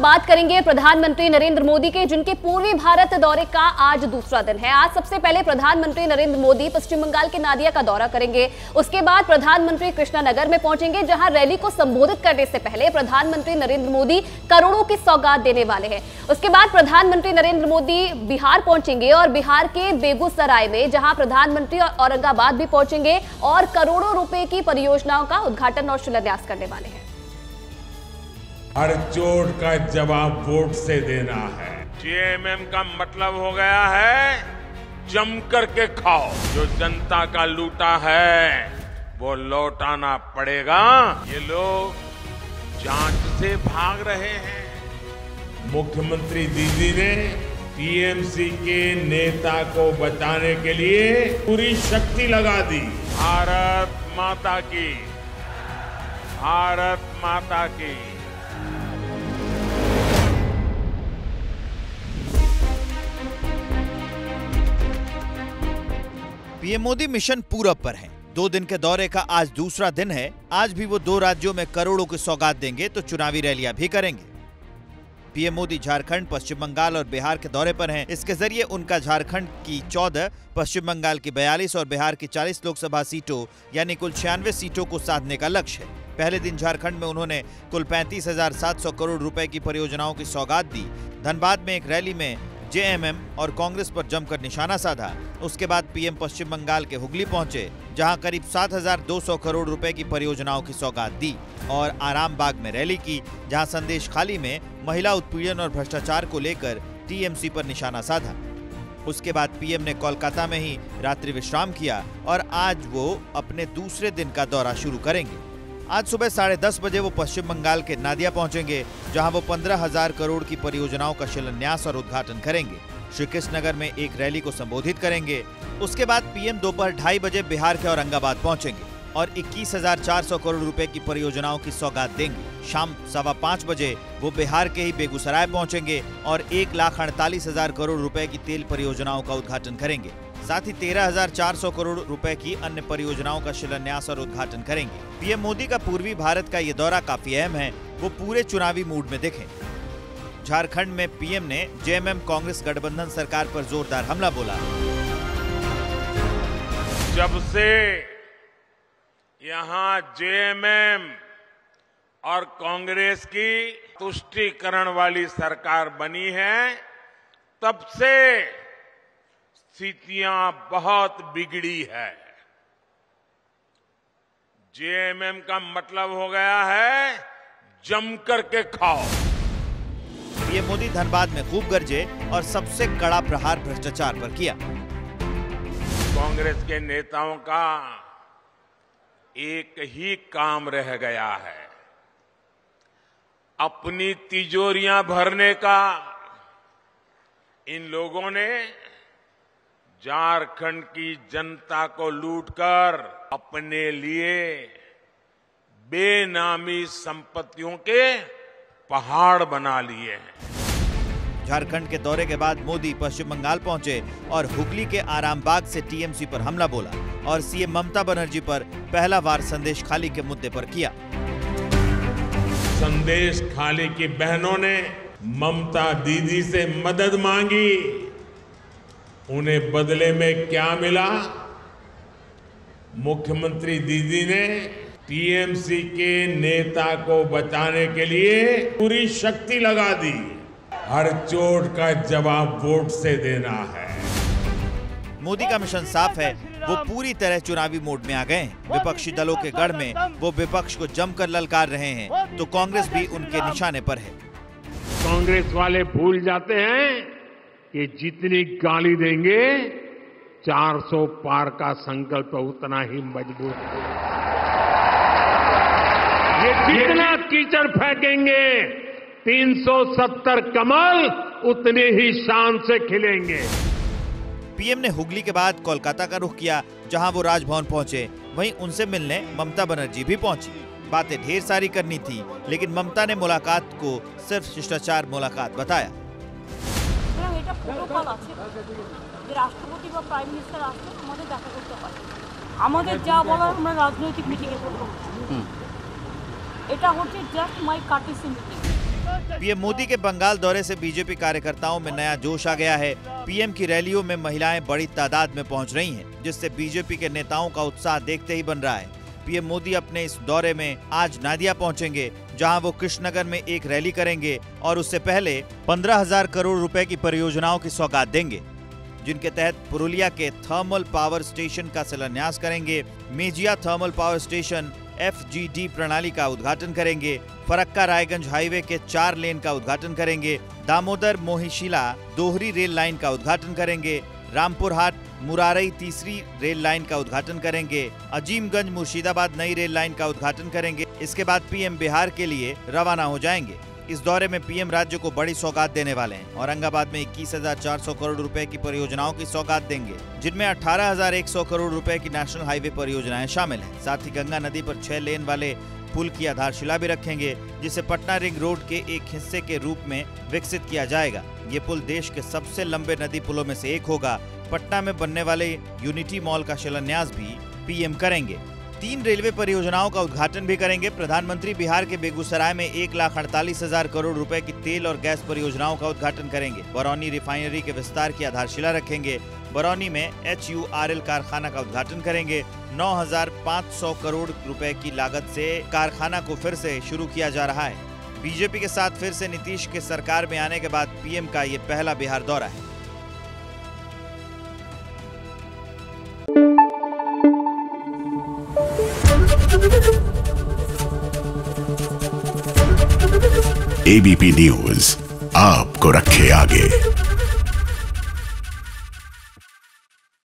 बात करेंगे प्रधानमंत्री नरेंद्र मोदी के, जिनके पूर्वी भारत दौरे का आज दूसरा दिन है। आज सबसे पहले प्रधानमंत्री नरेंद्र मोदी पश्चिम बंगाल के नादिया का दौरा करेंगे। उसके बाद प्रधानमंत्री कृष्णानगर में पहुंचेंगे, जहां रैली को संबोधित करने से पहले प्रधानमंत्री नरेंद्र मोदी करोड़ों की सौगात देने वाले हैं। उसके बाद प्रधानमंत्री नरेंद्र मोदी बिहार पहुंचेंगे और बिहार के बेगूसराय में, जहां प्रधानमंत्री औरंगाबाद भी पहुंचेंगे और करोड़ों रुपए की परियोजनाओं का उद्घाटन और शिलान्यास करने वाले हैं। हर चोट का जवाब वोट से देना है। जेएमएम का मतलब हो गया है जम करके खाओ। जो जनता का लूटा है वो लौटाना पड़ेगा। ये लोग जांच से भाग रहे हैं। मुख्यमंत्री दीदी ने टीएमसी के नेता को बचाने के लिए पूरी शक्ति लगा दी। भारत माता की, भारत माता की। पीएम मोदी मिशन पूरब पर हैं। 2 दिन के दौरे का आज दूसरा दिन है। आज भी वो 2 राज्यों में करोड़ों की सौगात देंगे तो चुनावी रैलियां भी करेंगे। पीएम मोदी झारखंड, पश्चिम बंगाल और बिहार के दौरे पर हैं। इसके जरिए उनका झारखंड की 14, पश्चिम बंगाल की 42 और बिहार की 40 लोकसभा सीटों यानी कुल 96 सीटों को साधने का लक्ष्य है। पहले दिन झारखंड में उन्होंने कुल 35,700 करोड़ रुपए की परियोजनाओं की सौगात दी। धनबाद में एक रैली में जेएमएम और कांग्रेस पर जमकर निशाना साधा। उसके बाद पीएम पश्चिम बंगाल के हुगली पहुंचे, जहां करीब 7,200 करोड़ रुपए की परियोजनाओं की सौगात दी और आरामबाग में रैली की, जहां संदेश खाली में महिला उत्पीड़न और भ्रष्टाचार को लेकर टीएमसी पर निशाना साधा। उसके बाद पीएम ने कोलकाता में ही रात्रि विश्राम किया और आज वो अपने दूसरे दिन का दौरा शुरू करेंगे। आज सुबह 10:30 बजे वो पश्चिम बंगाल के नादिया पहुंचेंगे, जहां वो 15,000 करोड़ की परियोजनाओं का शिलान्यास और उद्घाटन करेंगे। श्री कृष्णनगर में एक रैली को संबोधित करेंगे। उसके बाद पीएम दोपहर 2:30 बजे बिहार के औरंगाबाद पहुंचेंगे और 21,400 करोड़ रुपए की परियोजनाओं की सौगात देंगे। शाम 5:15 बजे वो बिहार के ही बेगूसराय पहुंचेंगे और 1,48,000 करोड़ रुपए की तेल परियोजनाओं का उद्घाटन करेंगे। साथ ही 13,400 करोड़ रुपए की अन्य परियोजनाओं का शिलान्यास और उद्घाटन करेंगे। पीएम मोदी का पूर्वी भारत का ये दौरा काफी अहम है। वो पूरे चुनावी मूड में दिखे। झारखंड में पीएम ने जेएमएम कांग्रेस गठबंधन सरकार पर जोरदार हमला बोला। जब से यहां जेएमएम और कांग्रेस की तुष्टीकरण वाली सरकार बनी है, तब से स्थितियां बहुत बिगड़ी है। जेएमएम का मतलब हो गया है जम करके खाओ। पीएम मोदी धनबाद में खूब गरजे और सबसे कड़ा प्रहार भ्रष्टाचार पर किया। कांग्रेस के नेताओं का एक ही काम रह गया है, अपनी तिजोरियां भरने का। इन लोगों ने झारखंड की जनता को लूटकर अपने लिए बेनामी संपत्तियों के पहाड़ बना लिए हैं। झारखंड के दौरे के बाद मोदी पश्चिम बंगाल पहुंचे और हुगली के आरामबाग से टीएमसी पर हमला बोला और सीएम ममता बनर्जी पर पहला वार संदेश खाली के मुद्दे पर किया। संदेश खाली की बहनों ने ममता दीदी से मदद मांगी। उन्हें बदले में क्या मिला? मुख्यमंत्री दीदी ने टीएमसी के नेता को बचाने के लिए पूरी शक्ति लगा दी। हर चोट का जवाब वोट से देना है। मोदी का मिशन साफ है। वो पूरी तरह चुनावी मोड में आ गए हैं। विपक्षी दलों के गढ़ में वो विपक्ष को जमकर ललकार रहे हैं, तो कांग्रेस भी उनके निशाने पर है। कांग्रेस वाले भूल जाते हैं कि जितनी गाली देंगे 400 पार का संकल्प उतना ही मजबूत है। ये जितना कीचड़ फेंकेंगे 370 कमल उतने ही शान से खिलेंगे। पीएम ने हुगली के बाद कोलकाता का रुख किया, जहां वो राजभवन पहुंचे। वहीं उनसे मिलने ममता बनर्जी भी पहुंची। बातें ढेर सारी करनी थी, लेकिन ममता ने मुलाकात को सिर्फ शिष्टाचार मुलाकात बताया। राष्ट्रपति বা প্রাইম মিনিস্টার আসলে আমাদের দেখা করতে পারে, আমাদের যা বলার আমরা রাজনৈতিক মিটিংয়ে করব। এটা হচ্ছে just my কার্টিসি meeting. PM Modi के बंगाल दौरे से बीजेपी कार्यकर्ताओं में नया जोश आ गया है। पीएम की रैलियों में महिलाएं बड़ी तादाद में पहुंच रही हैं, जिससे बीजेपी के नेताओं का उत्साह देखते ही बन रहा है। पीएम मोदी अपने इस दौरे में आज नादिया पहुंचेंगे, जहां वो कृष्णनगर में एक रैली करेंगे और उससे पहले 15,000 करोड़ रुपए की परियोजनाओं की सौगात देंगे, जिनके तहत पुरुलिया के थर्मल पावर स्टेशन का शिलान्यास करेंगे, Mejia thermal power station FGD प्रणाली का उद्घाटन करेंगे, फरक्का रायगंज हाईवे के 4 लेन का उद्घाटन करेंगे, दामोदर मोहिशिला दोहरी रेल लाइन का उद्घाटन करेंगे, रामपुर हाट मुरारई तीसरी रेल लाइन का उद्घाटन करेंगे, अजीमगंज मुर्शिदाबाद नई रेल लाइन का उद्घाटन करेंगे। इसके बाद पीएम बिहार के लिए रवाना हो जाएंगे। इस दौरे में पीएम राज्य को बड़ी सौगात देने वाले हैं। औरंगाबाद में 21,400 करोड़ रुपए की परियोजनाओं की सौगात देंगे, जिनमें 18,100 करोड़ रुपए की नेशनल हाईवे परियोजनाएं शामिल हैं। साथ ही गंगा नदी पर 6 लेन वाले पुल की आधारशिला भी रखेंगे, जिसे पटना रिंग रोड के एक हिस्से के रूप में विकसित किया जाएगा। ये पुल देश के सबसे लंबे नदी पुलों में से एक होगा। पटना में बनने वाले यूनिटी मॉल का शिलान्यास भी पीएम करेंगे। 3 रेलवे परियोजनाओं का उद्घाटन भी करेंगे। प्रधानमंत्री बिहार के बेगूसराय में 1,48,000 करोड़ रुपए की तेल और गैस परियोजनाओं का उद्घाटन करेंगे। बरौनी रिफाइनरी के विस्तार की आधारशिला रखेंगे। बरौनी में HURL कारखाना का उद्घाटन करेंगे। 9,500 करोड़ रुपए की लागत से कारखाना को फिर से शुरू किया जा रहा है। बीजेपी के साथ फिर से नीतीश के सरकार में आने के बाद पीएम का ये पहला बिहार दौरा है। ABP न्यूज आपको रखे आगे।